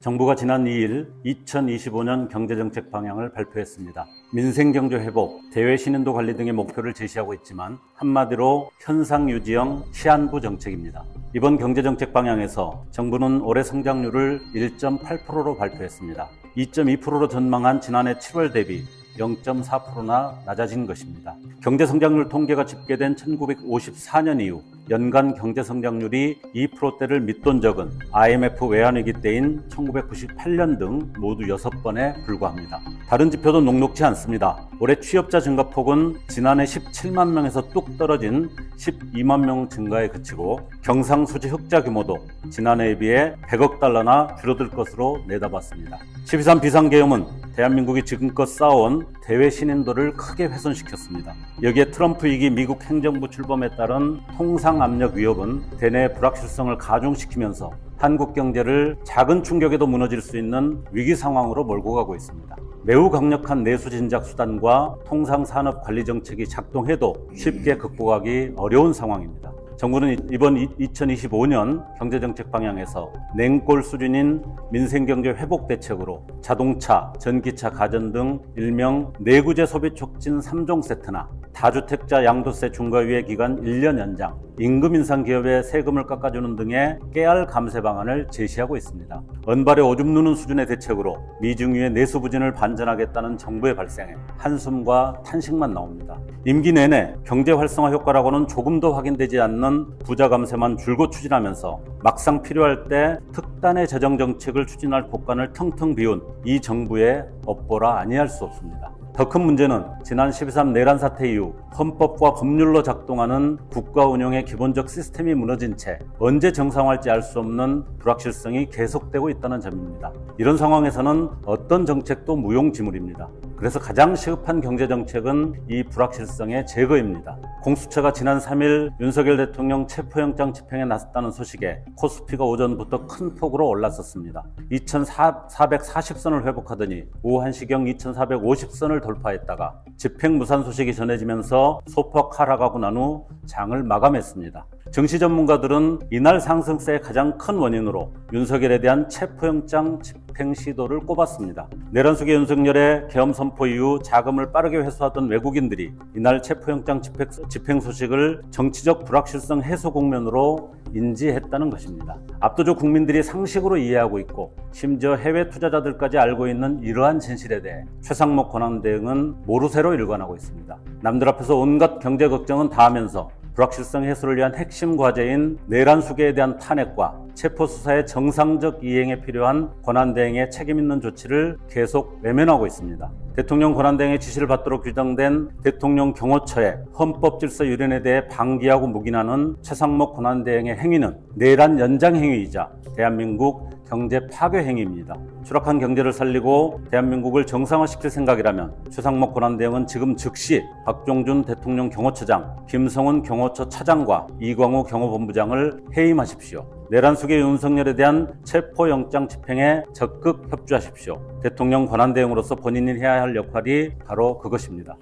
정부가 지난 2일 2025년 경제정책 방향을 발표했습니다. 민생경제 회복, 대외 신인도 관리 등의 목표를 제시하고 있지만 한마디로 현상 유지형 시한부 정책입니다. 이번 경제정책 방향에서 정부는 올해 성장률을 1.8%로 발표했습니다. 2.2%로 전망한 지난해 7월 대비 0.4%나 낮아진 것입니다. 경제성장률 통계가 집계된 1954년 이후 연간 경제성장률이 2%대를 밑돈 적은 IMF 외환위기 때인 1998년 등 모두 6번에 불과합니다. 다른 지표도 녹록지 않습니다. 올해 취업자 증가폭은 지난해 17만 명에서 뚝 떨어진 12만 명 증가에 그치고 경상수지 흑자 규모도 지난해에 비해 100억 달러나 줄어들 것으로 내다봤습니다. 12.3 비상계엄은 대한민국이 지금껏 쌓아온 대외 신인도를 크게 훼손시켰습니다. 여기에 트럼프 2기 미국 행정부 출범에 따른 통상 압력 위협은 대내 불확실성을 가중시키면서 한국 경제를 작은 충격에도 무너질 수 있는 위기 상황으로 몰고 가고 있습니다. 매우 강력한 내수 진작 수단과 통상 산업 관리 정책이 작동해도 쉽게 극복하기 어려운 상황입니다. 정부는 이번 2025년 경제정책 방향에서 냉골 수준인 민생경제 회복 대책으로 자동차, 전기차, 가전 등 일명 내구재 소비 촉진 3종 세트나 다주택자 양도세 중과유예 기간 1년 연장, 임금 인상 기업에 세금을 깎아주는 등의 깨알 감세 방안을 제시하고 있습니다. 언발에 오줌 누는 수준의 대책으로 미중유의 내수 부진을 반전하겠다는 정부의 발상에 한숨과 탄식만 나옵니다. 임기 내내 경제 활성화 효과라고는 조금도 확인되지 않는 부자 감세만 줄곧 추진하면서 막상 필요할 때 특단의 재정 정책을 추진할 곳간을 텅텅 비운 이 정부의 업보라 아니할 수 없습니다. 더 큰 문제는 지난 12.3 내란 사태 이후 헌법과 법률로 작동하는 국가 운영의 기본적 시스템이 무너진 채 언제 정상화할지 알 수 없는 불확실성이 계속되고 있다는 점입니다. 이런 상황에서는 어떤 정책도 무용지물입니다. 그래서 가장 시급한 경제정책은 이 불확실성의 제거입니다. 공수처가 지난 3일 윤석열 대통령 체포영장 집행에 나섰다는 소식에 코스피가 오전부터 큰 폭으로 올랐었습니다. 2440선을 회복하더니 오후 1시경 2450선을 돌파했다가 집행 무산 소식이 전해지면서 소폭 하락하고 난 후 장을 마감했습니다. 증시 전문가들은 이날 상승세의 가장 큰 원인으로 윤석열에 대한 체포영장 집행 시도를 꼽았습니다. 내란 속의 윤석열의 계엄 선포 이후 자금을 빠르게 회수하던 외국인들이 이날 체포영장 집행 소식을 정치적 불확실성 해소 국면으로 인지했다는 것입니다. 압도적 국민들이 상식으로 이해하고 있고 심지어 해외 투자자들까지 알고 있는 이러한 진실에 대해 최상목 권한대행은 모르쇠로 일관하고 있습니다. 남들 앞에서 온갖 경제 걱정은 다 하면서 불확실성 해소를 위한 핵심 과제인 내란 수계에 대한 탄핵과 체포수사의 정상적 이행에 필요한 권한대행의 책임있는 조치를 계속 외면하고 있습니다. 대통령 권한대행의 지시를 받도록 규정된 대통령 경호처의 헌법질서 유린에 대해 방기하고 묵인하는 최상목 권한대행의 행위는 내란 연장 행위이자 대한민국 경제 파괴 행위입니다. 추락한 경제를 살리고 대한민국을 정상화시킬 생각이라면 최상목 권한대행은 지금 즉시 박종준 대통령 경호처장, 김성훈 경호처 차장과 이광우 경호본부장을 해임하십시오. 내란 속의 윤석열에 대한 체포영장 집행에 적극 협조하십시오. 대통령 권한대행으로서 본인이 해야 할 역할이 바로 그것입니다.